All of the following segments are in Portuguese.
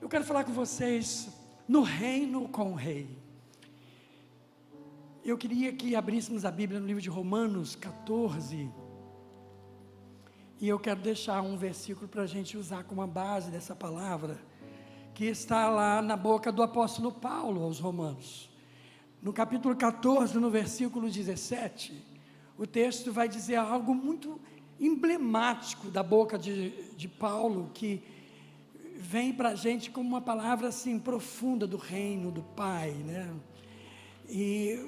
Eu quero falar com vocês no reino com o rei. Eu queria que abríssemos a Bíblia no livro de Romanos 14. E eu quero deixar um versículo para a gente usar como a base dessa palavra, que está lá na boca do apóstolo Paulo aos Romanos. No capítulo 14, no versículo 17, o texto vai dizer algo muito emblemático da boca de Paulo, que vem para a gente como uma palavra assim profunda do reino do Pai, né? E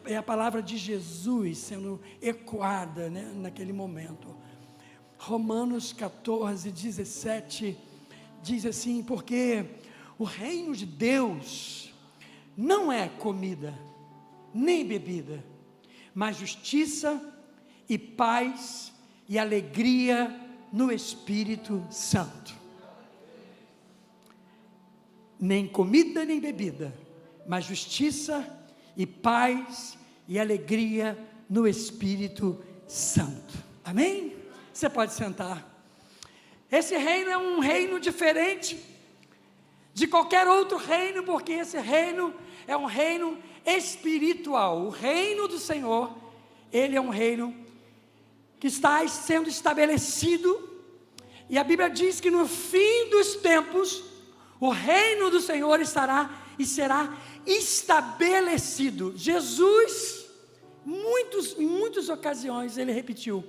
é a palavra de Jesus sendo ecoada, né, naquele momento. Romanos 14, 17 diz assim: porque o reino de Deus não é comida nem bebida, mas justiça e paz e alegria no Espírito Santo. Nem comida nem bebida, mas justiça e paz e alegria no Espírito Santo. Amém? Você pode sentar. Esse reino é um reino diferente de qualquer outro reino, porque esse reino é um reino espiritual. O reino do Senhor, ele é um reino que está sendo estabelecido, e a Bíblia diz que no fim dos tempos, o reino do Senhor estará e será estabelecido. Jesus, em muitas ocasiões, ele repetiu: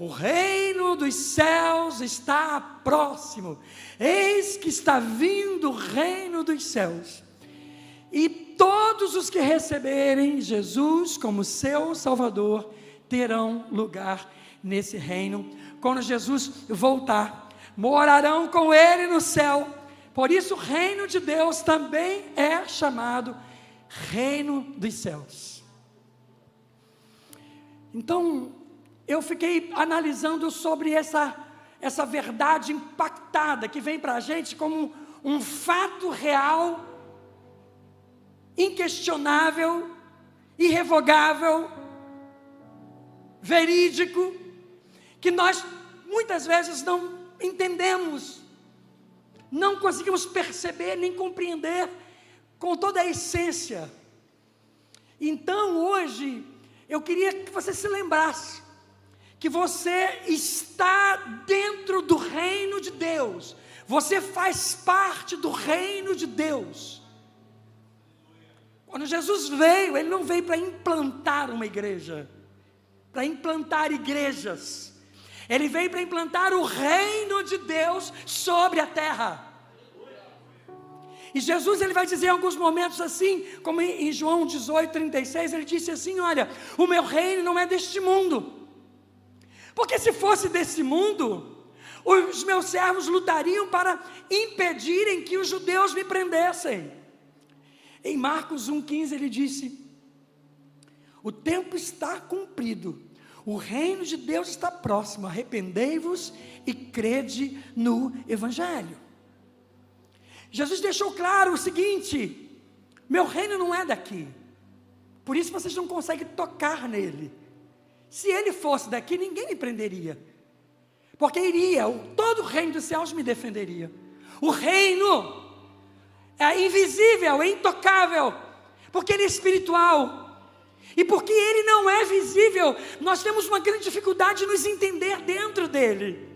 o reino dos céus está próximo, eis que está vindo o reino dos céus, e todos os que receberem Jesus como seu Salvador, terão lugar nesse reino. Quando Jesus voltar, morarão com ele no céu. Por isso o reino de Deus também é chamado reino dos céus. Então, eu fiquei analisando sobre essa verdade impactada, que vem para a gente como um fato real, inquestionável, irrevogável, verídico, que nós muitas vezes não entendemos, não conseguimos perceber nem compreender com toda a essência. Então hoje eu queria que você se lembrasse que você está dentro do reino de Deus, você faz parte do reino de Deus. Quando Jesus veio, ele não veio para implantar uma igreja, para implantar igrejas. Ele veio para implantar o reino de Deus sobre a terra. E Jesus, ele vai dizer em alguns momentos assim, como em João 18, 36, ele disse assim: olha, o meu reino não é deste mundo, porque se fosse desse mundo, os meus servos lutariam para impedirem que os judeus me prendessem. Em Marcos 1,15 ele disse: o tempo está cumprido, o reino de Deus está próximo, arrependei-vos e crede no Evangelho. Jesus deixou claro o seguinte: meu reino não é daqui, por isso vocês não conseguem tocar nele. Se ele fosse daqui, ninguém me prenderia, porque todo o reino dos céus me defenderia. O reino é invisível, é intocável, porque ele é espiritual. E porque ele não é visível, nós temos uma grande dificuldade de nos entender dentro dele.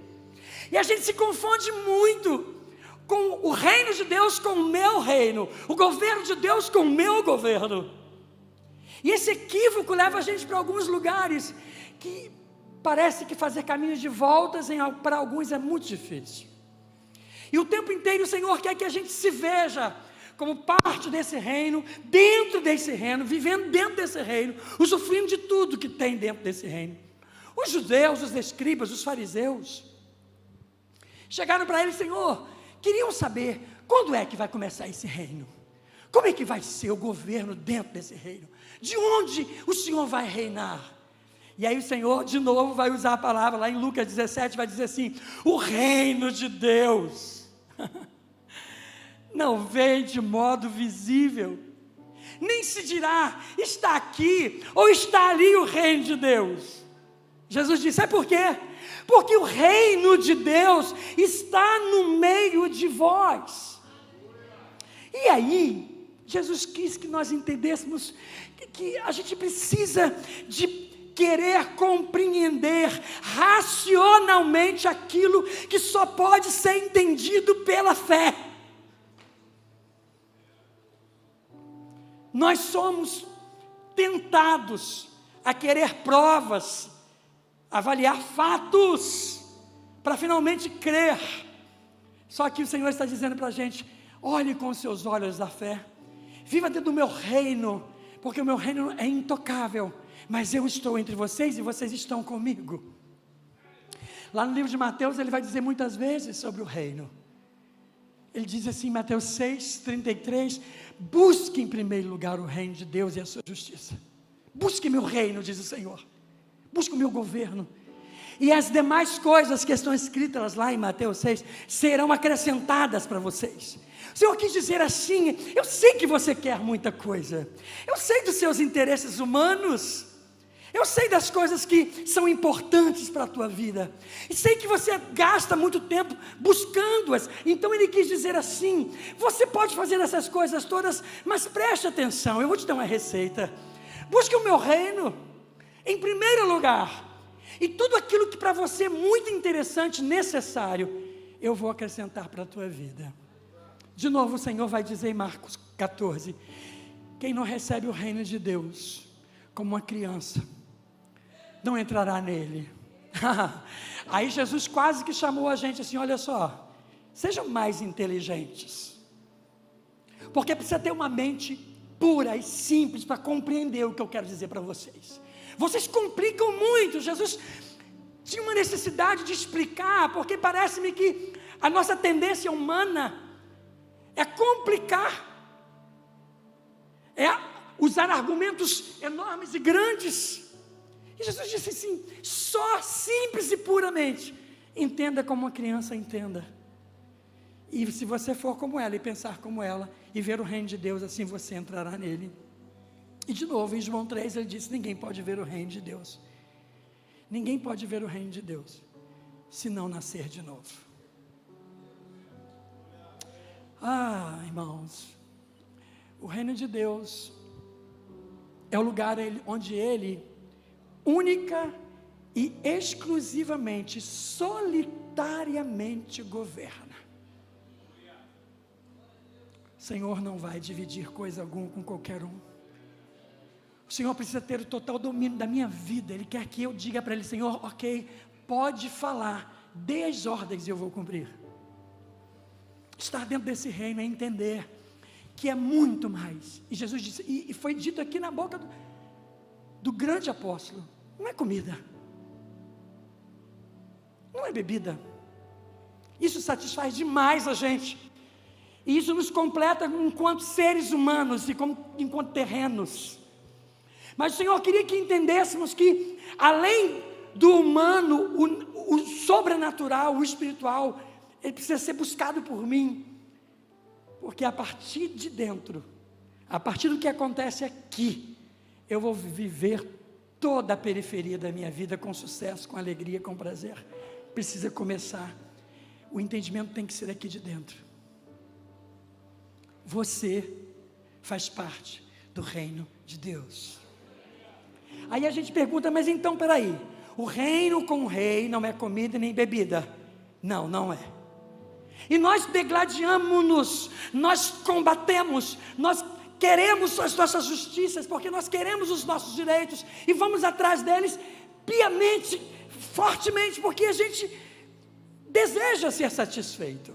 E a gente se confunde muito com o reino de Deus com o meu reino, o governo de Deus com o meu governo. E esse equívoco leva a gente para alguns lugares que parece que fazer caminhos de voltas para alguns é muito difícil. E o tempo inteiro o Senhor quer que a gente se veja como parte desse reino, dentro desse reino, vivendo dentro desse reino, usufruindo de tudo que tem dentro desse reino. Os judeus, os escribas, os fariseus chegaram para ele: Senhor, queriam saber quando é que vai começar esse reino, como é que vai ser o governo dentro desse reino, de onde o Senhor vai reinar. E aí o Senhor de novo vai usar a palavra lá em Lucas 17, vai dizer assim: o reino de Deus não vem de modo visível, nem se dirá está aqui ou está ali o reino de Deus. Jesus disse: sabe por quê? Porque o reino de Deus está no meio de vós. E aí, Jesus quis que nós entendêssemos que a gente precisa de querer compreender racionalmente aquilo que só pode ser entendido pela fé. Nós somos tentados a querer provas, avaliar fatos, para finalmente crer. Só que o Senhor está dizendo para a gente: olhe com os seus olhos da fé, viva dentro do meu reino, porque o meu reino é intocável, mas eu estou entre vocês e vocês estão comigo. Lá no livro de Mateus ele vai dizer muitas vezes sobre o reino. Ele diz assim, Mateus 6:33, busque em primeiro lugar o reino de Deus e a sua justiça. Busque meu reino, diz o Senhor, busque o meu governo, e as demais coisas que estão escritas lá em Mateus 6, serão acrescentadas para vocês. O Senhor quis dizer assim: eu sei que você quer muita coisa, eu sei dos seus interesses humanos, eu sei das coisas que são importantes para a tua vida, e sei que você gasta muito tempo buscando-as. Então Ele quis dizer assim: você pode fazer essas coisas todas, mas preste atenção, eu vou te dar uma receita. Busque o meu reino em primeiro lugar, e tudo aquilo que para você é muito interessante, necessário, eu vou acrescentar para a tua vida. De novo o Senhor vai dizer em Marcos 14, quem não recebe o reino de Deus como uma criança, não entrará nele. Aí Jesus quase que chamou a gente assim: olha só, sejam mais inteligentes, porque precisa ter uma mente pura e simples para compreender o que eu quero dizer para vocês. Vocês complicam muito. Jesus tinha uma necessidade de explicar, porque parece-me que a nossa tendência humana é complicar, é usar argumentos enormes e grandes. E Jesus disse assim: só simples e puramente entenda como uma criança entenda. E se você for como ela e pensar como ela e ver o reino de Deus, assim você entrará nele. E de novo em João 3 ele disse: ninguém pode ver o reino de Deus, ninguém pode ver o reino de Deus se não nascer de novo. Irmãos, o reino de Deus é o lugar onde Ele única e exclusivamente, solitariamente governa. O Senhor não vai dividir coisa alguma com qualquer um. O Senhor precisa ter o total domínio da minha vida. Ele quer que eu diga para Ele: Senhor, ok, pode falar, dê as ordens e eu vou cumprir. Estar dentro desse reino é entender que é muito mais. E Jesus disse, e foi dito aqui na boca do grande apóstolo: não é comida, não é bebida, isso satisfaz demais a gente, e isso nos completa enquanto seres humanos e enquanto terrenos. Mas o Senhor queria que entendêssemos que além do humano, o sobrenatural, o espiritual, ele precisa ser buscado por mim, porque a partir de dentro, a partir do que acontece aqui, eu vou viver toda a periferia da minha vida com sucesso, com alegria, com prazer. Precisa começar, o entendimento tem que ser aqui de dentro. Você faz parte do reino de Deus. Aí a gente pergunta: mas então peraí, o reino com o rei não é comida nem bebida? Não, não é. E nós degladiamos-nos, nós combatemos, nós queremos as nossas justiças, porque nós queremos os nossos direitos, e vamos atrás deles piamente, fortemente, porque a gente deseja ser satisfeito,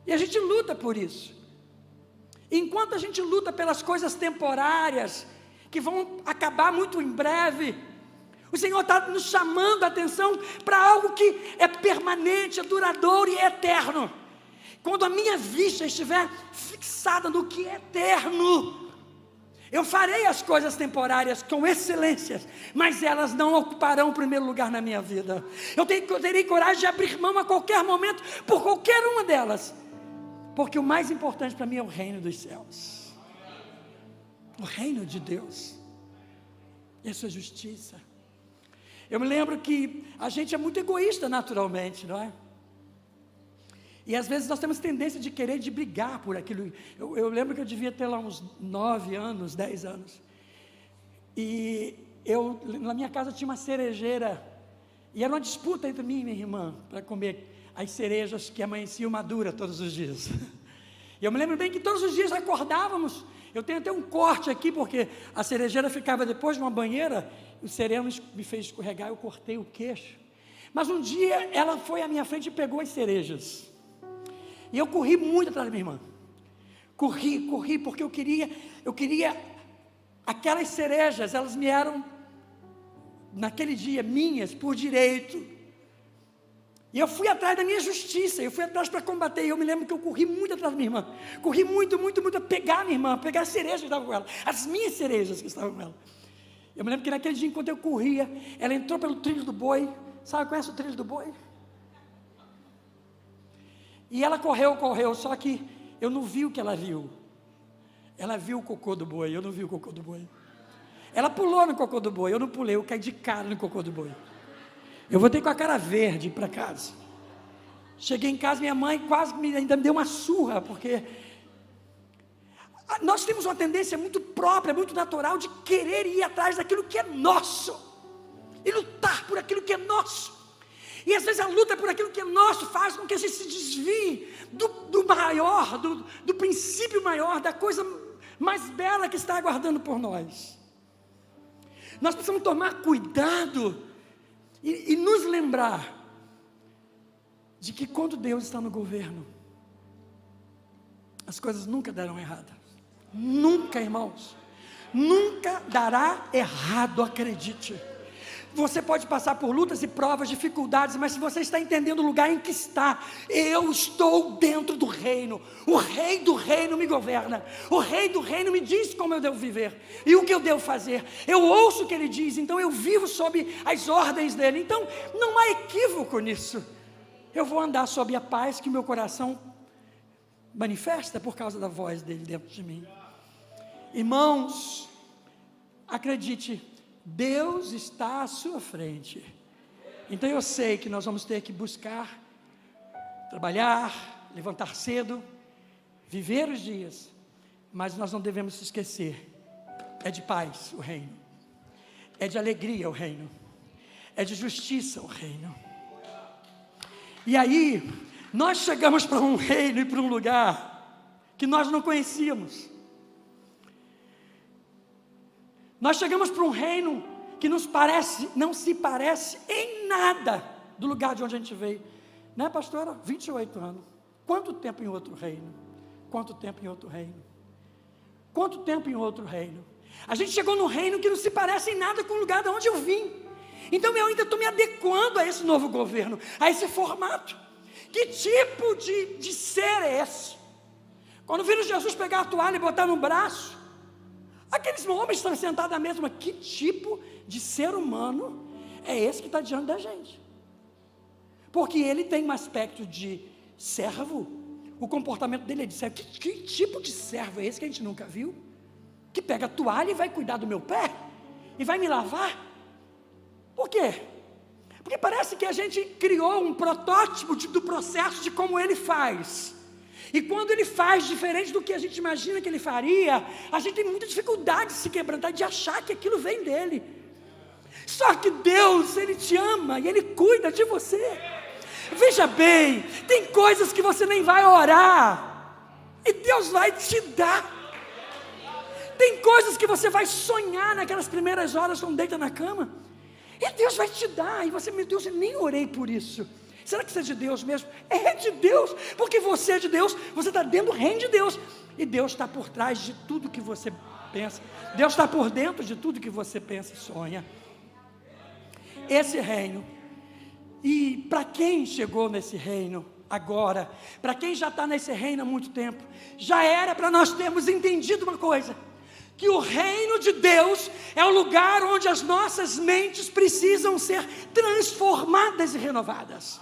e a gente luta por isso. Enquanto a gente luta pelas coisas temporárias, que vão acabar muito em breve, o Senhor está nos chamando a atenção para algo que é permanente, é duradouro e é eterno. Quando a minha vista estiver fixada no que é eterno, eu farei as coisas temporárias com excelência, mas elas não ocuparão o primeiro lugar na minha vida. Eu terei coragem de abrir mão a qualquer momento por qualquer uma delas, porque o mais importante para mim é o reino dos céus, o reino de Deus e a sua justiça. Eu me lembro que a gente é muito egoísta naturalmente, não é? E às vezes nós temos tendência de querer, de brigar por aquilo. Eu lembro que eu devia ter lá uns 9 anos, 10 anos. E na minha casa tinha uma cerejeira. E era uma disputa entre mim e minha irmã, para comer as cerejas que amanheciam maduras todos os dias. E eu me lembro bem que todos os dias acordávamos. Eu tenho até um corte aqui, porque a cerejeira ficava depois de uma banheira. O sereno me fez escorregar, eu cortei o queixo. Mas um dia ela foi à minha frente e pegou as cerejas. E eu corri muito atrás da minha irmã. Corri, porque eu queria aquelas cerejas, elas me eram, naquele dia, minhas, por direito. E eu fui atrás da minha justiça, eu fui atrás para combater. E eu me lembro que eu corri muito atrás da minha irmã. Corri muito a pegar a minha irmã, pegar as cerejas que estavam com ela, as minhas cerejas que estavam com ela. Eu me lembro que naquele dia, enquanto eu corria, ela entrou pelo trilho do boi. Sabe, conhece o trilho do boi? E ela correu, só que eu não vi o que ela viu. Ela viu o cocô do boi, eu não vi o cocô do boi. Ela pulou no cocô do boi, eu não pulei, eu caí de cara no cocô do boi. Eu voltei com a cara verde para casa. Cheguei em casa, minha mãe quase ainda me deu uma surra, porque nós temos uma tendência muito própria, muito natural, de querer ir atrás daquilo que é nosso, e lutar por aquilo que é nosso. E às vezes a luta por aquilo que é nosso faz com que a gente se desvie do maior, do princípio maior, da coisa mais bela que está aguardando por nós. Nós precisamos tomar cuidado e nos lembrar de que quando Deus está no governo, as coisas nunca darão errado. Nunca, irmãos. Nunca dará errado, acredite. Você pode passar por lutas e provas, dificuldades, mas se você está entendendo o lugar em que está, eu estou dentro do reino. O rei do reino me governa. O rei do reino me diz como eu devo viver e o que eu devo fazer. Eu ouço o que ele diz, então eu vivo sob as ordens dele. Então não há equívoco nisso. Eu vou andar sob a paz que meu coração manifesta por causa da voz dele dentro de mim. Irmãos, acredite, Deus está à sua frente. Então eu sei que nós vamos ter que buscar, trabalhar, levantar cedo, viver os dias, mas nós não devemos se esquecer, é de paz o reino, é de alegria o reino, é de justiça o reino. E aí, nós chegamos para um reino e para um lugar que nós não conhecíamos. Nós chegamos para um reino que não se parece em nada do lugar de onde a gente veio. Né, pastora? 28 anos. Quanto tempo em outro reino? Quanto tempo em outro reino? Quanto tempo em outro reino? A gente chegou num reino que não se parece em nada com o lugar de onde eu vim. Então eu ainda estou me adequando a esse novo governo, a esse formato. Que tipo de ser é esse? Quando viram Jesus pegar a toalha e botar no braço, aqueles homens estão sentados à mesa, mas que tipo de ser humano é esse que está diante da gente? Porque ele tem um aspecto de servo, o comportamento dele é de servo. Que tipo de servo é esse que a gente nunca viu? Que pega a toalha e vai cuidar do meu pé? E vai me lavar? Por quê? Porque parece que a gente criou um protótipo do processo de como ele faz. E quando ele faz diferente do que a gente imagina que ele faria, a gente tem muita dificuldade de se quebrantar, de achar que aquilo vem dele. Só que Deus, Ele te ama e Ele cuida de você. Veja bem, tem coisas que você nem vai orar, e Deus vai te dar. Tem coisas que você vai sonhar naquelas primeiras horas quando deita na cama, e Deus vai te dar, e você, meu Deus, eu nem orei por isso. Será que isso é de Deus mesmo? É de Deus, porque você é de Deus, você está dentro do reino de Deus, e Deus está por trás de tudo que você pensa, Deus está por dentro de tudo que você pensa e sonha. Esse reino, e para quem chegou nesse reino agora, para quem já está nesse reino há muito tempo, já era para nós termos entendido uma coisa, que o reino de Deus é o lugar onde as nossas mentes precisam ser transformadas e renovadas.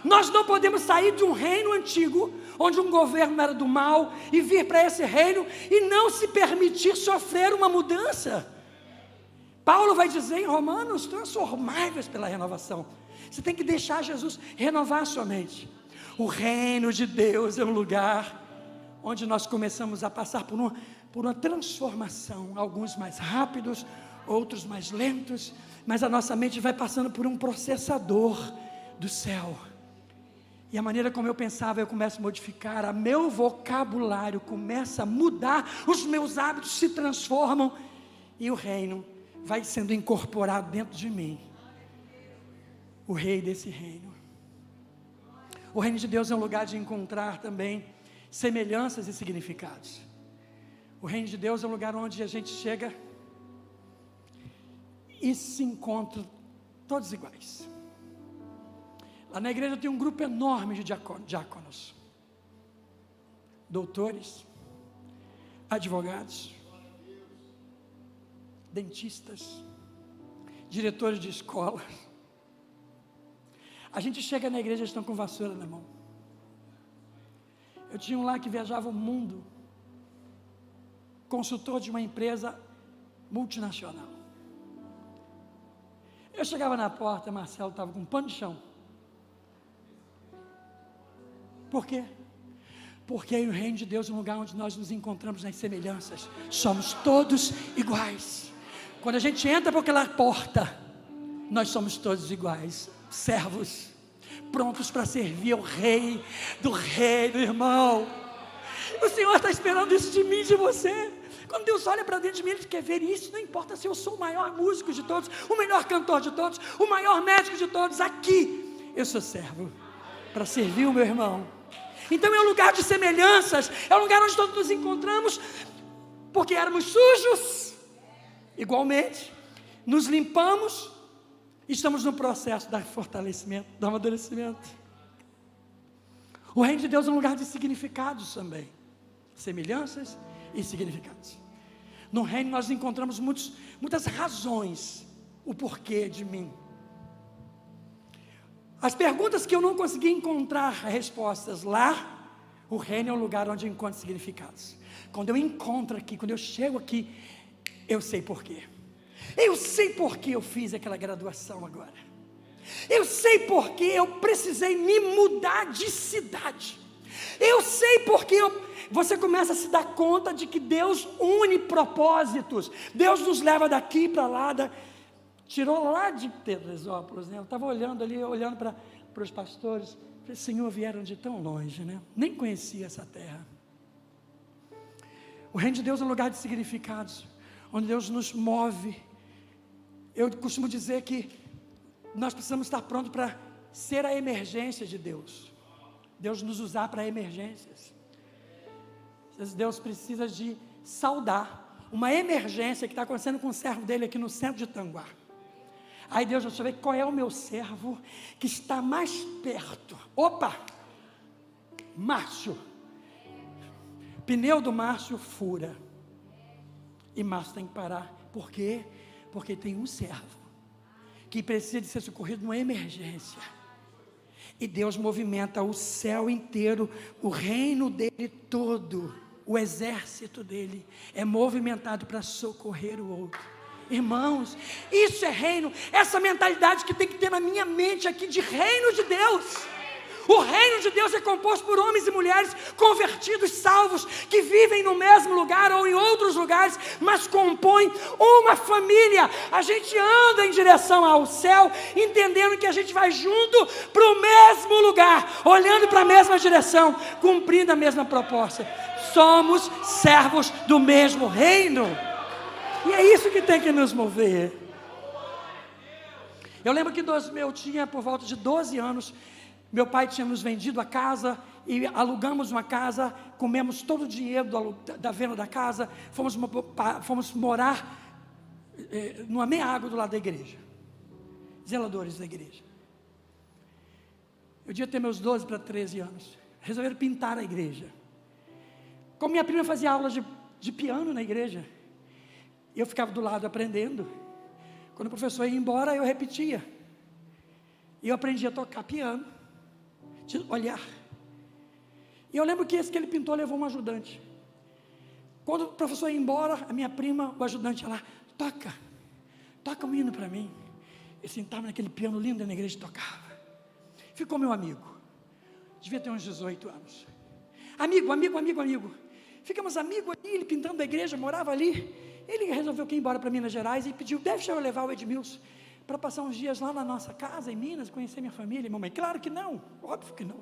Nós não podemos sair de um reino antigo, onde um governo era do mal, e vir para esse reino e não se permitir sofrer uma mudança. Paulo vai dizer em Romanos, transformáveis pela renovação. Você tem que deixar Jesus renovar a sua mente. O reino de Deus é um lugar onde nós começamos a passar por uma transformação, alguns mais rápidos, outros mais lentos, mas a nossa mente vai passando por um processador do céu, e a maneira como eu pensava, eu começo a modificar, o meu vocabulário começa a mudar, os meus hábitos se transformam, e o reino vai sendo incorporado dentro de mim, o rei desse reino. O reino de Deus é um lugar de encontrar também semelhanças e significados. O reino de Deus é um lugar onde a gente chega e se encontra todos iguais. Lá na igreja tem um grupo enorme de diáconos, doutores, advogados, dentistas, diretores de escola. A gente chega na igreja e estão com vassoura na mão. Eu tinha um lá que viajava o mundo, consultor de uma empresa multinacional. Eu chegava na porta, Marcelo estava com um pano de chão. Por quê? Porque o reino de Deus é um lugar onde nós nos encontramos nas semelhanças. Somos todos iguais. Quando a gente entra por aquela porta, nós somos todos iguais, servos, prontos para servir ao rei, do irmão. O Senhor está esperando isso de mim e de você. Quando Deus olha para dentro de mim, Ele quer ver isso. Não importa se eu sou o maior músico de todos, o melhor cantor de todos, o maior médico de todos. Aqui, eu sou servo, para servir o meu irmão. Então é um lugar de semelhanças, é um lugar onde todos nos encontramos, porque éramos sujos, igualmente, nos limpamos, estamos no processo do fortalecimento, do amadurecimento. O reino de Deus é um lugar de significados também, semelhanças e significados. No reino nós encontramos muitas razões, o porquê de mim. As perguntas que eu não consegui encontrar respostas lá, o reino é um lugar onde eu encontro significados. Quando eu encontro aqui, quando eu chego aqui, eu sei porquê. Eu sei porquê eu fiz aquela graduação agora. Eu sei porquê eu precisei me mudar de cidade. Eu sei porquê você começa a se dar conta de que Deus une propósitos. Deus nos leva daqui para lá, tirou lá de Pedresópolis, né? Eu estava olhando ali, olhando para os pastores, falei, Senhor, vieram de tão longe, né? Nem conhecia essa terra. O reino de Deus é um lugar de significados, onde Deus nos move. Eu costumo dizer que nós precisamos estar prontos para ser a emergência de Deus. Deus nos usar para emergências. Deus precisa de saudar uma emergência que está acontecendo com o servo dele aqui no centro de Tanguá. Aí Deus, deixa eu ver qual é o meu servo que está mais perto. Opa! Márcio. Pneu do Márcio fura. E Márcio tem que parar. Por quê? Porque tem um servo que precisa de ser socorrido numa emergência. E Deus movimenta o céu inteiro, o reino dele todo, o exército dele é movimentado para socorrer o outro. Irmãos, isso é reino, essa mentalidade que tem que ter na minha mente aqui de reino de Deus. O reino de Deus é composto por homens e mulheres convertidos, salvos, que vivem no mesmo lugar ou em outros lugares, mas compõem uma família. A gente anda em direção ao céu, entendendo que a gente vai junto para o mesmo lugar, olhando para a mesma direção, cumprindo a mesma proposta. Somos servos do mesmo reino. E é isso que tem que nos mover. Eu lembro que eu tinha por volta de 12 anos, meu pai tinha nos vendido a casa e alugamos uma casa, comemos todo o dinheiro da venda da casa, fomos morar numa meia água do lado da igreja, zeladores da igreja. Eu devia ter meus 12 para 13 anos, resolveram pintar a igreja. Como minha prima fazia aula de piano na igreja, eu ficava do lado aprendendo. Quando o professor ia embora, eu repetia. E eu aprendi a tocar piano, de olhar. E eu lembro que esse que ele pintou levou um ajudante. Quando o professor ia embora, a minha prima, o ajudante ia lá, toca um hino para mim. Ele sentava naquele piano lindo na igreja e tocava. Ficou meu amigo. devia ter uns 18 anos. Amigo. Ficamos amigos ali, ele pintando a igreja, morava ali. Ele resolveu que ia embora para Minas Gerais e pediu, deixa eu levar o Edmilson para passar uns dias lá na nossa casa em Minas, conhecer minha família e mamãe. Claro que não, óbvio que não.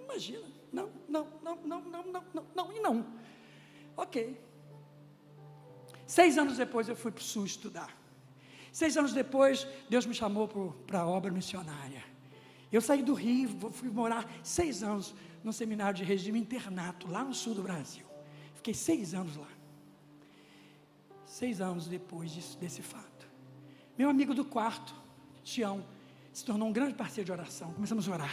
Imagina, não. Ok. 6 anos depois eu fui para o Sul estudar. 6 anos depois, Deus me chamou para a obra missionária. Eu saí do Rio, fui morar 6 anos no seminário de regime internato, lá no sul do Brasil. Fiquei 6 anos lá. 6 anos depois desse fato. Meu amigo do quarto, Tião, se tornou um grande parceiro de oração. Começamos a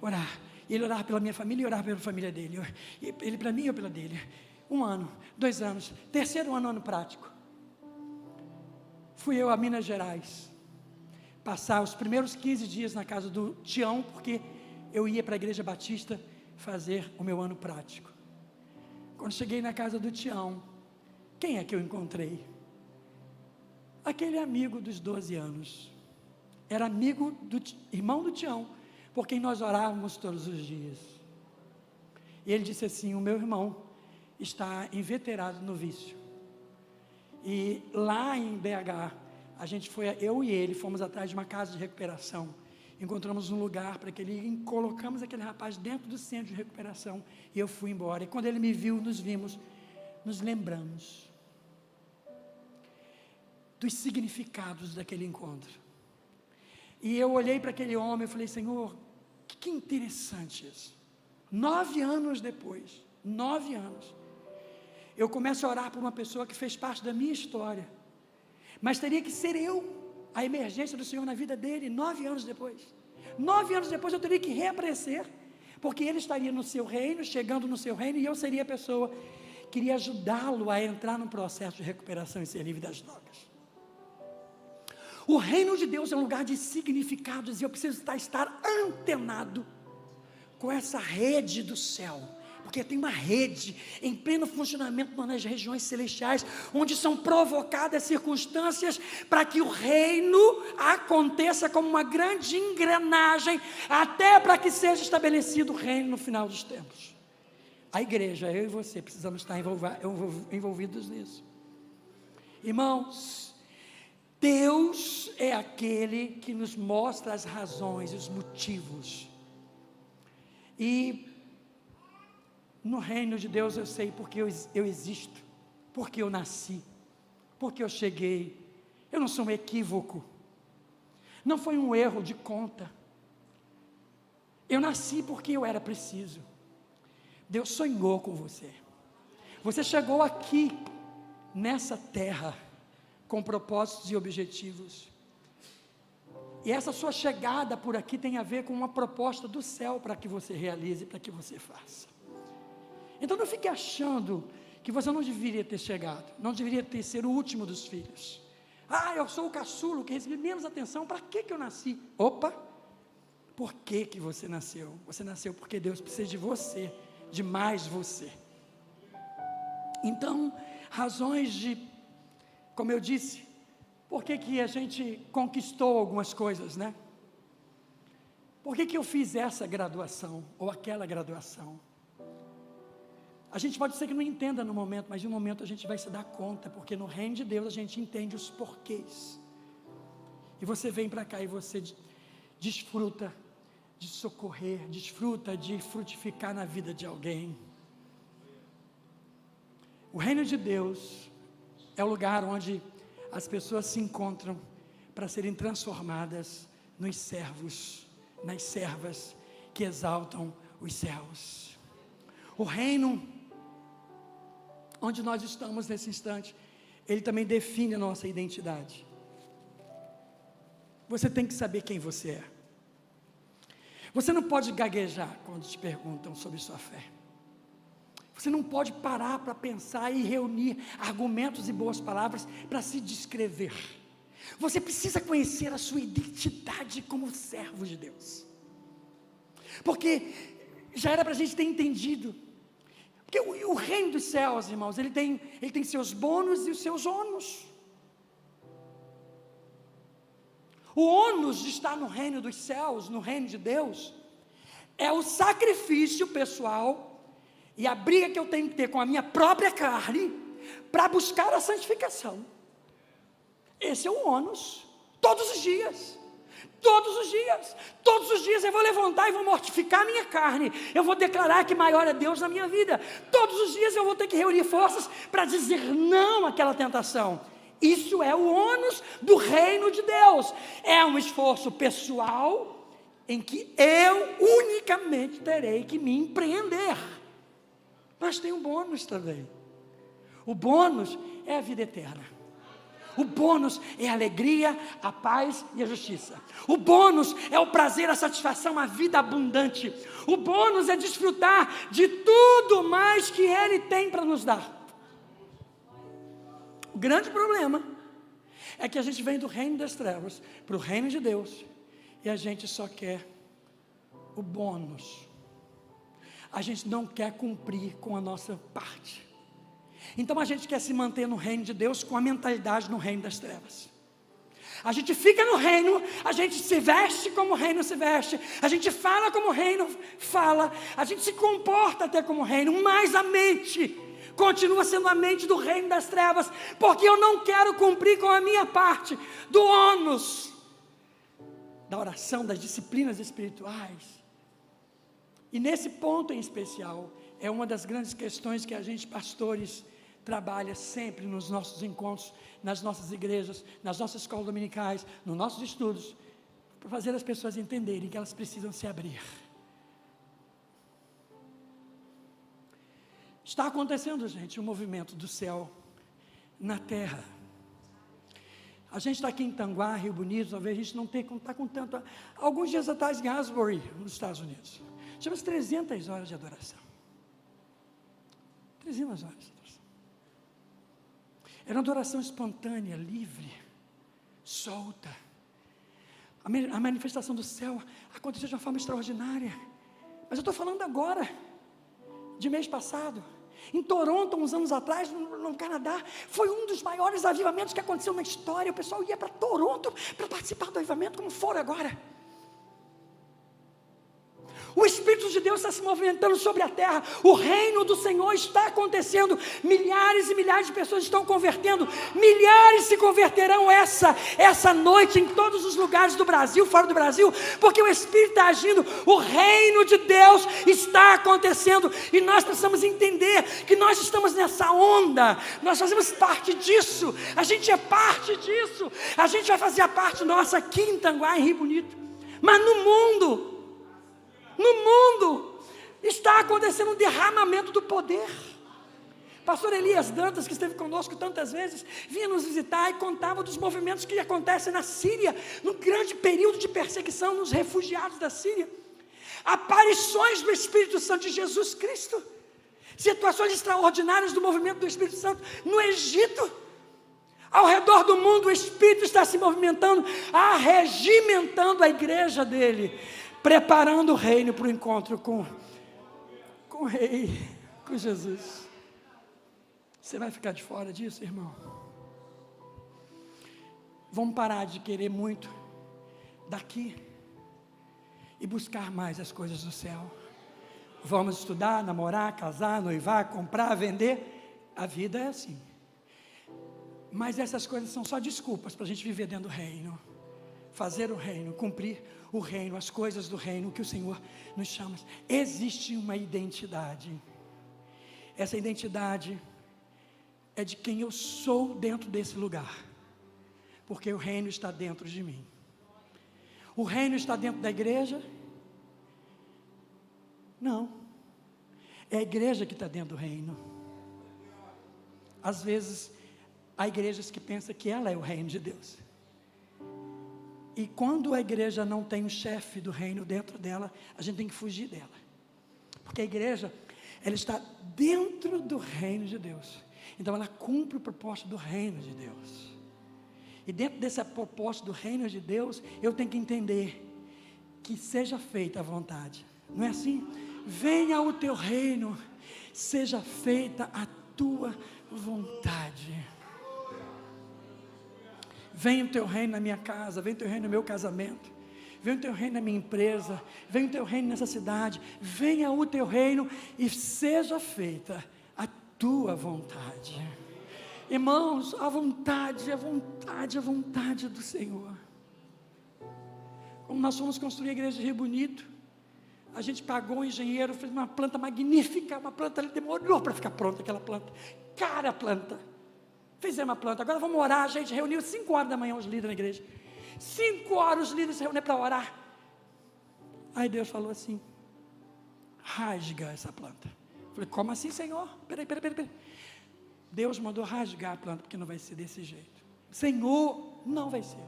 orar. E ele orava pela minha família e orava pela família dele. Ele para mim e eu pela dele. 1 ano, 2 anos, 3º ano prático. Fui eu a Minas Gerais, passar os primeiros 15 dias na casa do Tião, porque eu ia para a Igreja Batista fazer o meu ano prático. Quando cheguei na casa do Tião, quem é que eu encontrei? Aquele amigo dos 12 anos. Era amigo do irmão do Tião, por quem nós orávamos todos os dias. E ele disse assim, o meu irmão está inveterado no vício. E lá em BH, eu e ele fomos atrás de uma casa de recuperação. Encontramos um lugar para que ele, colocamos aquele rapaz dentro do centro de recuperação. E eu fui embora. E quando ele me viu, nos vimos, nos lembramos dos significados daquele encontro. E eu olhei para aquele homem e falei, Senhor, que interessante isso. 9 anos depois, 9 anos, eu começo a orar por uma pessoa que fez parte da minha história, mas teria que ser eu, a emergência do Senhor na vida dele, 9 anos depois. 9 anos depois eu teria que reaparecer, porque ele estaria no seu reino, chegando no seu reino, e eu seria a pessoa que iria ajudá-lo a entrar num processo de recuperação e ser livre das drogas. O reino de Deus é um lugar de significados, e eu preciso estar antenado com essa rede do céu, porque tem uma rede em pleno funcionamento nas regiões celestiais, onde são provocadas circunstâncias para que o reino aconteça como uma grande engrenagem, até para que seja estabelecido o reino no final dos tempos. A igreja, eu e você, precisamos estar envolvidos nisso. Irmãos, Deus é aquele que nos mostra as razões, os motivos. E no reino de Deus eu sei porque eu existo, porque eu nasci, porque eu cheguei. Eu não sou um equívoco, não foi um erro de conta. Eu nasci porque eu era preciso. Deus sonhou com você. Você chegou aqui, nessa terra, com propósitos e objetivos. E essa sua chegada por aqui tem a ver com uma proposta do céu para que você realize, para que você faça. Então não fique achando que você não deveria ter chegado, não deveria ser o último dos filhos. Eu sou o caçulo que recebi menos atenção, para que eu nasci? Opa! Por que você nasceu? Você nasceu porque Deus precisa de você, de mais você. Então, razões de, como eu disse, por que a gente conquistou algumas coisas, né? Por que eu fiz essa graduação, ou aquela graduação? A gente pode ser que não entenda no momento, mas em um momento a gente vai se dar conta, porque no reino de Deus a gente entende os porquês. E você vem para cá e você desfruta de socorrer, desfruta de frutificar na vida de alguém. O reino de Deus é o lugar onde as pessoas se encontram para serem transformadas nos servos, nas servas que exaltam os céus. O reino onde nós estamos nesse instante, ele também define a nossa identidade. Você tem que saber quem você é. Você não pode gaguejar quando te perguntam sobre sua fé. Você não pode parar para pensar e reunir argumentos e boas palavras para se descrever. Você precisa conhecer a sua identidade como servo de Deus. Porque já era para a gente ter entendido. Porque o reino dos céus, irmãos, ele tem seus bônus e os seus ônus. O ônus de estar no reino dos céus, no reino de Deus, é o sacrifício pessoal e a briga que eu tenho que ter com a minha própria carne para buscar a santificação. Esse é o ônus, todos os dias. Todos os dias eu vou levantar e vou mortificar a minha carne, eu vou declarar que maior é Deus na minha vida, todos os dias eu vou ter que reunir forças para dizer não àquela tentação. Isso é o ônus do reino de Deus, é um esforço pessoal, em que eu unicamente terei que me empreender, mas tem um bônus também, o bônus é a vida eterna. O bônus é a alegria, a paz e a justiça. O bônus é o prazer, a satisfação, a vida abundante. O bônus é desfrutar de tudo mais que Ele tem para nos dar. O grande problema é que a gente vem do reino das trevas para o reino de Deus e a gente só quer o bônus. A gente não quer cumprir com a nossa parte. Então a gente quer se manter no reino de Deus com a mentalidade no reino das trevas. A gente fica no reino, a gente se veste como o reino se veste, a gente fala como o reino fala, a gente se comporta até como o reino, mas a mente continua sendo a mente do reino das trevas, porque eu não quero cumprir com a minha parte do ônus da oração, das disciplinas espirituais. E nesse ponto em especial, é uma das grandes questões que a gente, pastores, trabalha sempre nos nossos encontros, nas nossas igrejas, nas nossas escolas dominicais, nos nossos estudos, para fazer as pessoas entenderem que elas precisam se abrir. Está acontecendo, gente, um movimento do céu na terra. A gente está aqui em Tanguá, Rio Bonito, talvez a gente não está com tanto. Alguns dias atrás em Asbury, nos Estados Unidos, tivemos 300 horas de adoração. 300 horas de adoração. Era uma adoração espontânea, livre, solta. A manifestação do céu aconteceu de uma forma extraordinária. Mas eu estou falando agora, de mês passado, em Toronto, uns anos atrás, no Canadá, foi um dos maiores avivamentos que aconteceu na história. O pessoal ia para Toronto para participar do avivamento, como for agora. O Espírito de Deus está se movimentando sobre a terra, o reino do Senhor está acontecendo, milhares e milhares de pessoas estão convertendo, milhares se converterão essa noite em todos os lugares do Brasil, fora do Brasil, porque o Espírito está agindo, o reino de Deus está acontecendo, e nós precisamos entender que nós estamos nessa onda, nós fazemos parte disso, a gente é parte disso, a gente vai fazer a parte nossa aqui em Tanguá, em Rio Bonito, mas no mundo está acontecendo um derramamento do poder. Pastor Elias Dantas, que esteve conosco tantas vezes, vinha nos visitar e contava dos movimentos que acontecem na Síria, no grande período de perseguição nos refugiados da Síria, aparições do Espírito Santo de Jesus Cristo, situações extraordinárias do movimento do Espírito Santo no Egito. Ao redor do mundo o Espírito está se movimentando, arregimentando a igreja dele, preparando o reino para o encontro com o Rei, com Jesus. Você vai ficar de fora disso, irmão? Vamos parar de querer muito daqui e buscar mais as coisas do céu. Vamos estudar, namorar, casar, noivar, comprar, vender. A vida é assim. Mas essas coisas são só desculpas para a gente viver dentro do reino. Fazer o reino, cumprir o reino, as coisas do reino que o Senhor nos chama. Existe uma identidade. Essa identidade é de quem eu sou dentro desse lugar. Porque o reino está dentro de mim. O reino está dentro da igreja? Não. É a igreja que está dentro do reino. Às vezes, há igrejas que pensam que ela é o reino de Deus. E quando a igreja não tem um chefe do reino dentro dela, a gente tem que fugir dela. Porque a igreja, ela está dentro do reino de Deus. Então ela cumpre o propósito do reino de Deus. E dentro desse propósito do reino de Deus, eu tenho que entender que seja feita a vontade. Não é assim? Venha o teu reino, seja feita a tua vontade. Venha o teu reino na minha casa, venha o teu reino no meu casamento, venha o teu reino na minha empresa, venha o teu reino nessa cidade, venha o teu reino e seja feita a tua vontade. Irmãos, a vontade do Senhor. Como nós fomos construir a igreja de Rio Bonito, a gente pagou um engenheiro, fez uma planta magnífica, uma planta, ele demorou para ficar pronta aquela planta, cara a planta, fizemos a planta, agora vamos orar, a gente reuniu 5 horas da manhã os líderes na igreja, 5 horas os líderes se reuniram para orar, aí Deus falou assim, rasga essa planta. Eu falei, como assim, Senhor? Peraí, Deus mandou rasgar a planta, porque não vai ser desse jeito. Senhor, não vai ser.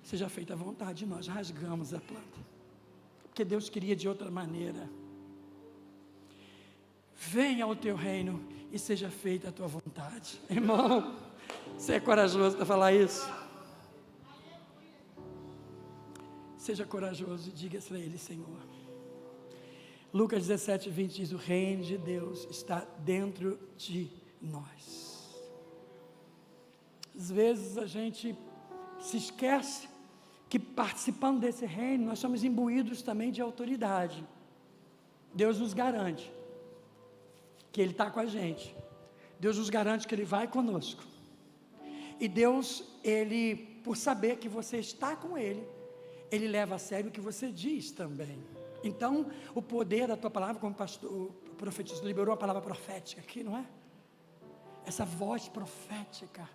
Seja feita a vontade, nós rasgamos a planta, porque Deus queria de outra maneira. Venha ao teu reino e seja feita a tua vontade. Irmão, você é corajoso para falar isso? Seja corajoso e diga para Ele, Senhor. Lucas 17, 20 diz, o reino de Deus está dentro de nós. Às vezes a gente se esquece que participando desse reino, nós somos imbuídos também de autoridade. Deus nos garante que Ele está com a gente. Deus nos garante que Ele vai conosco. E Deus, Ele, por saber que você está com Ele, Ele leva a sério o que você diz também. Então, o poder da tua palavra, como o profetista liberou a palavra profética aqui, não é? Essa voz profética,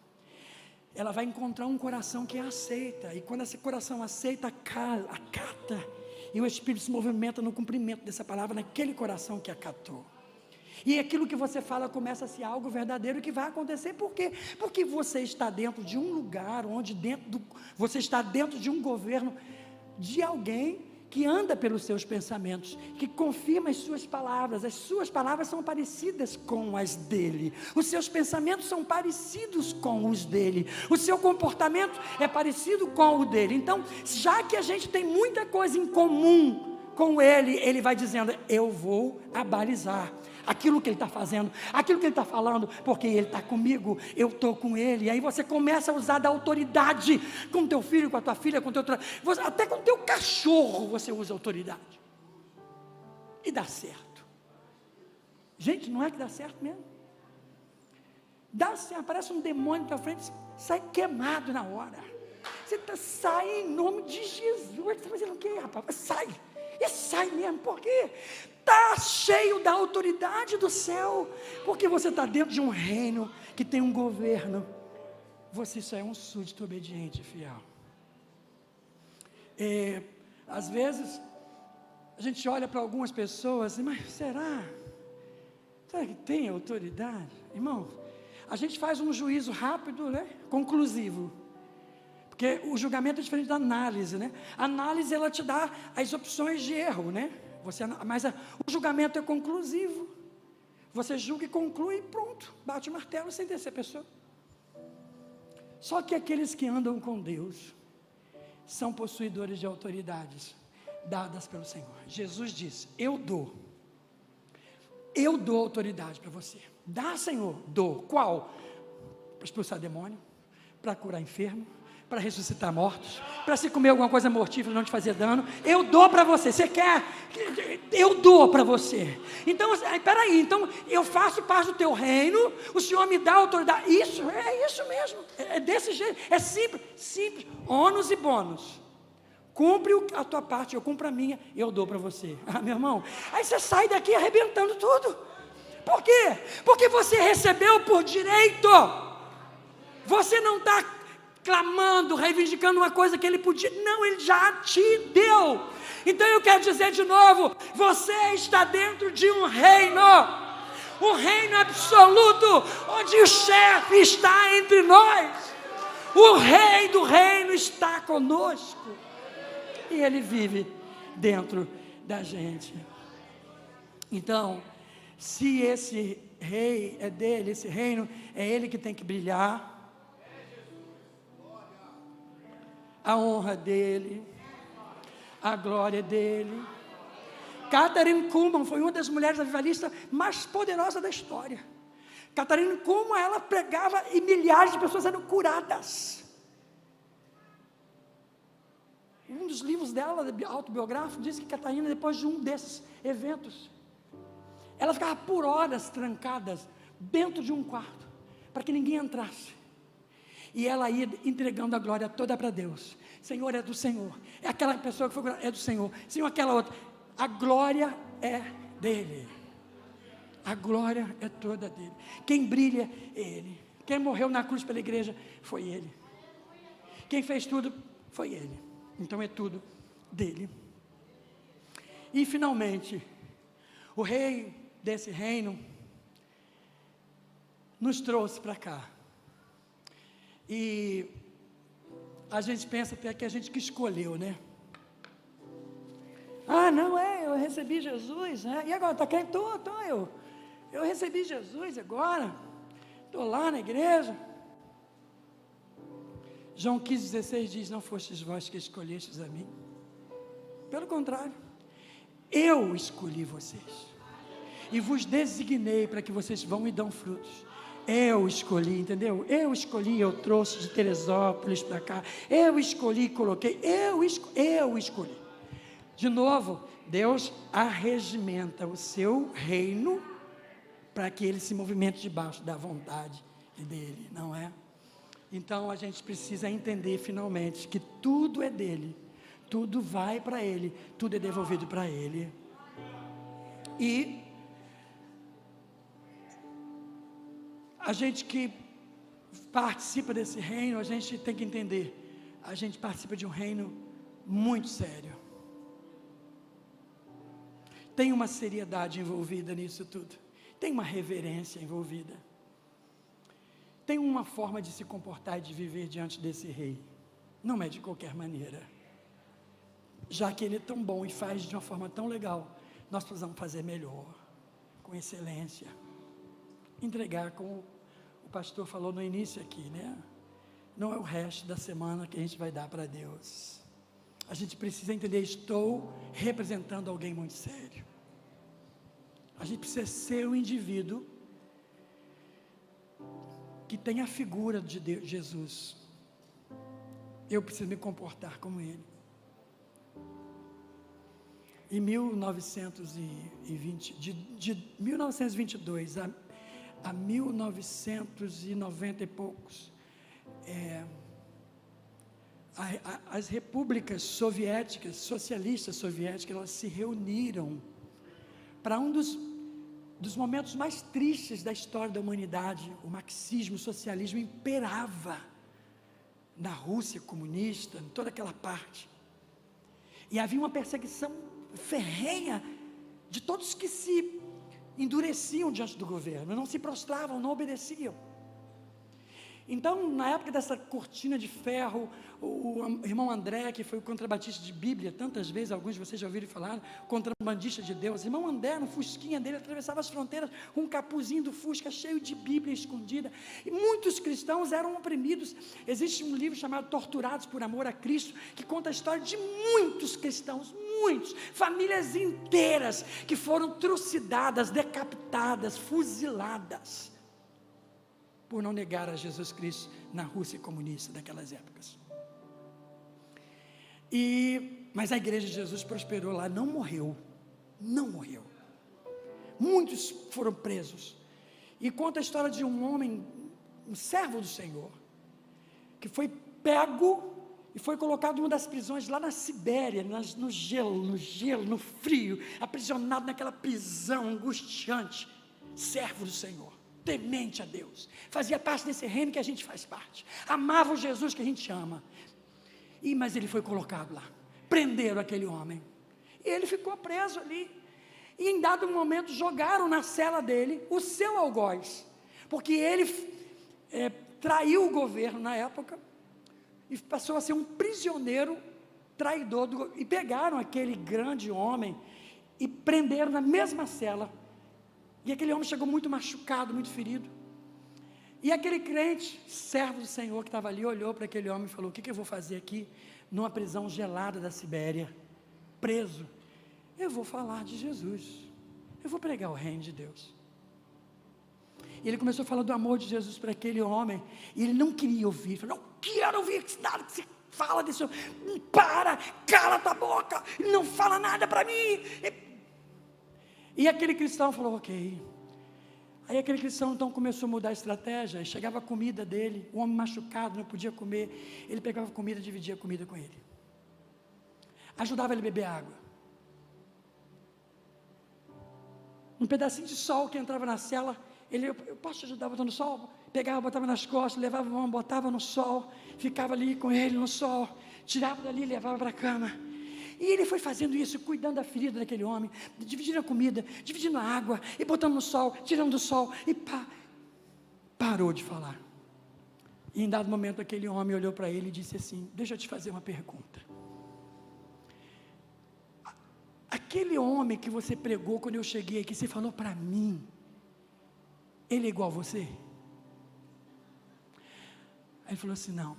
ela vai encontrar um coração que a aceita, e quando esse coração aceita, acata, e o Espírito se movimenta no cumprimento dessa palavra, naquele coração que acatou, e aquilo que você fala começa a ser algo verdadeiro que vai acontecer. Por quê? Porque você está dentro de um lugar, você está dentro de um governo, de alguém que anda pelos seus pensamentos, que confirma as suas palavras são parecidas com as dele, os seus pensamentos são parecidos com os dele, o seu comportamento é parecido com o dele. Então, já que a gente tem muita coisa em comum com ele, ele vai dizendo, eu vou abalizar aquilo que ele está fazendo, aquilo que ele está falando, porque ele está comigo, eu estou com ele. E aí você começa a usar da autoridade com teu filho, com a tua filha, com teu até com teu cachorro você usa autoridade, e dá certo. Gente, não é que dá certo mesmo? Dá certo, aparece um demônio na tua frente, sai queimado na hora, sai em nome de Jesus. Você está fazendo o que, rapaz? Sai, e sai mesmo. Por quê? Está cheio da autoridade do céu, porque você está dentro de um reino que tem um governo. Você só é um súdito obediente, fiel. Às vezes a gente olha para algumas pessoas e, mas será que tem autoridade? Irmão, a gente faz um juízo rápido, né? Conclusivo, porque o julgamento é diferente da análise, né? A análise, ela te dá as opções de erro, né? Mas o julgamento é conclusivo. Você julga e conclui e pronto, bate o martelo sem descer a pessoa. Só que aqueles que andam com Deus são possuidores de autoridades dadas pelo Senhor. Jesus disse, eu dou autoridade para você. Dá, Senhor, dou. Qual? Para expulsar demônio, para curar enfermo, para ressuscitar mortos, para se comer alguma coisa mortífera não te fazer dano. Eu dou para você. Você quer? Eu dou para você. Então, peraí, então eu faço parte do teu reino, o Senhor me dá autoridade. Isso mesmo, é desse jeito, é simples, ônus e bônus. Cumpre a tua parte, eu cumpro a minha, eu dou para você. Meu irmão, aí você sai daqui arrebentando tudo. Por quê? Porque você recebeu por direito. Você não está clamando, reivindicando uma coisa que Ele podia, não, Ele já te deu. Então eu quero dizer de novo, você está dentro de um reino absoluto, onde o chefe está entre nós, o rei do reino está conosco, e Ele vive dentro da gente. Então, se esse rei é dele, esse reino é Ele que tem que brilhar, a honra dele, a glória dele. Catherine Kuhlman foi uma das mulheres avivalistas mais poderosas da história. Catherine Kuhlman, ela pregava e milhares de pessoas eram curadas. Um dos livros dela, autobiográfico, diz que Catarina, depois de um desses eventos, ela ficava por horas trancadas dentro de um quarto, para que ninguém entrasse. E ela ia entregando a glória toda para Deus. Senhor, é do Senhor. É aquela pessoa que foi, é do Senhor. Senhor, aquela outra. A glória é dele. A glória é toda dele. Quem brilha é ele. Quem morreu na cruz pela igreja foi ele. Quem fez tudo foi ele. Então é tudo dele. E finalmente, o rei desse reino nos trouxe para cá. E a gente pensa até que a gente que escolheu, né? Ah, não, eu recebi Jesus, né? E agora, está crente? Eu recebi Jesus agora, estou lá na igreja. João 15,16 diz, não fostes vós que escolhestes a mim. Pelo contrário, eu escolhi vocês. E vos designei para que vocês vão e dão frutos. Eu escolhi, entendeu? Eu escolhi, eu trouxe de Teresópolis para cá. Eu escolhi, coloquei. Eu escolhi. De novo, Deus arregimenta o seu reino para que ele se movimente debaixo da vontade dele, não é? Então a gente precisa entender finalmente que tudo é dele, tudo vai para ele, tudo é devolvido para ele. E a gente que participa desse reino, a gente tem que entender, a gente participa de um reino muito sério. Tem uma seriedade envolvida nisso tudo, tem uma reverência envolvida, tem uma forma de se comportar e de viver diante desse rei, não é de qualquer maneira, já que ele é tão bom e faz de uma forma tão legal, nós precisamos fazer melhor, com excelência, entregar, como o pastor falou no início aqui, né? Não é o resto da semana que a gente vai dar para Deus. A gente precisa entender, estou representando alguém muito sério. A gente precisa ser um indivíduo que tem a figura de Deus, Jesus. Eu preciso me comportar como ele. Em 1920, de 1922 a 1990 e poucos, as repúblicas soviéticas, socialistas soviéticas, elas se reuniram para um dos momentos mais tristes da história da humanidade. O marxismo, o socialismo imperava na Rússia comunista, em toda aquela parte, e havia uma perseguição ferrenha de todos que se endureciam diante do governo, não se prostravam, não obedeciam. Então, na época dessa cortina de ferro, o irmão André, que foi o contrabandista de Bíblia, tantas vezes, alguns de vocês já ouviram falar, contrabandista de Deus, irmão André, no fusquinha dele, atravessava as fronteiras, um capuzinho do fusca, cheio de Bíblia escondida, e muitos cristãos eram oprimidos. Existe um livro chamado Torturados por Amor a Cristo, que conta a história de muitos cristãos, muitos, famílias inteiras, que foram trucidadas, decapitadas, fuziladas, por não negar a Jesus Cristo na Rússia comunista daquelas épocas. Mas a igreja de Jesus prosperou lá, não morreu. Muitos foram presos. E conta a história de um homem, um servo do Senhor, que foi pego e foi colocado em uma das prisões lá na Sibéria, no gelo, no frio, aprisionado naquela prisão angustiante. Servo do Senhor, temente a Deus, fazia parte desse reino que a gente faz parte, amava o Jesus que a gente ama, mas ele foi colocado lá, prenderam aquele homem, e ele ficou preso ali, e em dado momento jogaram na cela dele o seu algoz, porque ele traiu o governo na época, e passou a ser um prisioneiro traidor, e pegaram aquele grande homem, e prenderam na mesma cela, e aquele homem chegou muito machucado, muito ferido, e aquele crente, servo do Senhor que estava ali, olhou para aquele homem e falou: o que eu vou fazer aqui, numa prisão gelada da Sibéria, preso? Eu vou falar de Jesus, eu vou pregar o reino de Deus. E ele começou a falar do amor de Jesus para aquele homem, e ele não queria ouvir, falou: não quero ouvir nada desse fala desse homem, para, cala tua boca, não fala nada para mim. E aquele cristão falou, ok. Aí aquele cristão então começou a mudar a estratégia, chegava a comida dele, o homem machucado, não podia comer, ele pegava a comida, dividia a comida com ele, ajudava ele a beber água. Um pedacinho de sol que entrava na cela, eu posso te ajudar botando sol? Pegava, botava nas costas, levava a mão, botava no sol, ficava ali com ele no sol, tirava dali e levava para a cama. E ele foi fazendo isso, cuidando da ferida daquele homem, dividindo a comida, dividindo a água, e botando no sol, tirando do sol, e parou de falar. E em dado momento aquele homem olhou para ele e disse assim, deixa eu te fazer uma pergunta. Aquele homem que você pregou quando eu cheguei aqui, você falou para mim, ele é igual a você? Aí ele falou assim, não,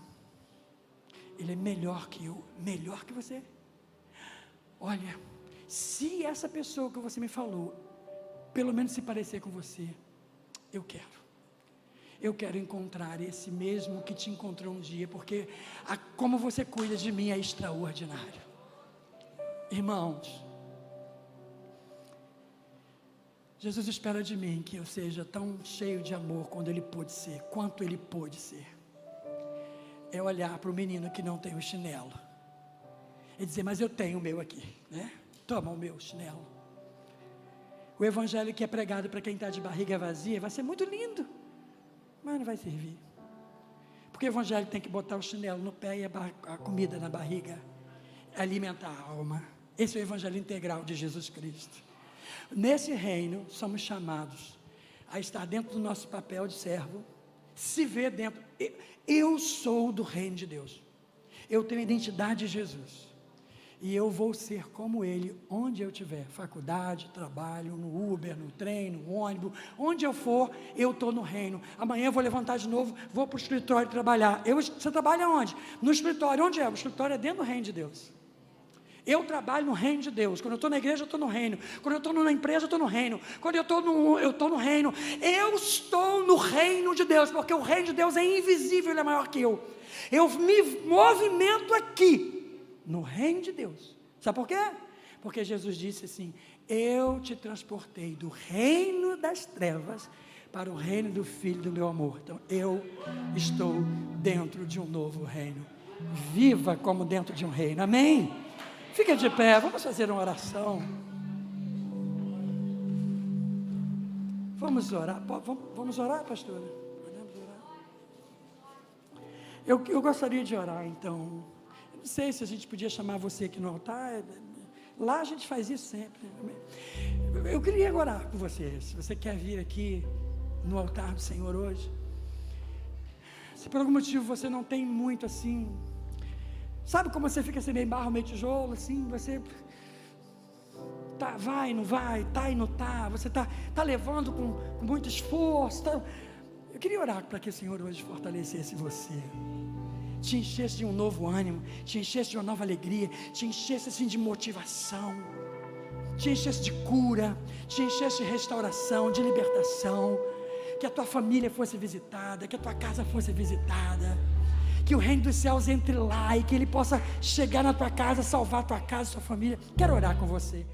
ele é melhor que eu. Melhor que você? Olha, se essa pessoa que você me falou, pelo menos se parecer com você, eu quero encontrar esse mesmo que te encontrou um dia, porque como você cuida de mim é extraordinário. Irmãos, Jesus espera de mim que eu seja tão cheio de amor quanto ele pôde ser. É olhar para o menino que não tem o chinelo e dizer, mas eu tenho o meu aqui, né? Toma o meu chinelo. O evangelho que é pregado para quem está de barriga vazia vai ser muito lindo, mas não vai servir, porque o evangelho tem que botar o chinelo no pé e a comida na barriga, alimentar a alma. Esse é o evangelho integral de Jesus Cristo. Nesse reino somos chamados a estar dentro do nosso papel de servo, se ver dentro. Eu sou do reino de Deus, eu tenho a identidade de Jesus, e eu vou ser como ele, onde eu estiver, faculdade, trabalho, no Uber, no trem, no ônibus, onde eu for, eu estou no reino. Amanhã eu vou levantar de novo, vou para o escritório trabalhar. Você trabalha onde? No escritório. Onde é? O escritório é dentro do reino de Deus. Eu trabalho no reino de Deus. Quando eu estou na igreja, eu estou no reino. Quando eu estou na empresa, eu estou no reino. Quando eu estou no reino. Eu estou no reino de Deus, porque o reino de Deus é invisível, ele é maior que eu. Eu me movimento aqui, no reino de Deus. Sabe por quê? Porque Jesus disse assim, eu te transportei do reino das trevas para o reino do Filho do meu amor. Então eu estou dentro de um novo reino. Viva como dentro de um reino, amém? Fica de pé, vamos fazer uma oração. Vamos orar, vamos orar, pastora? Podemos orar? Eu gostaria de orar, então. Não sei se a gente podia chamar você aqui no altar. Lá a gente faz isso sempre. Eu queria orar com você. Se você quer vir aqui no altar do Senhor hoje, se por algum motivo você não tem muito assim, sabe como você fica assim meio barro, meio tijolo, assim, você tá, vai, não vai, tá e não tá, você tá levando com muito esforço, tá. Eu queria orar para que o Senhor hoje fortalecesse você, te enchesse de um novo ânimo, te enchesse de uma nova alegria, te enchesse assim de motivação, te enchesse de cura, te enchesse de restauração, de libertação, que a tua família fosse visitada, que a tua casa fosse visitada, que o reino dos céus entre lá e que ele possa chegar na tua casa, salvar a tua casa, a sua família. Quero orar com você.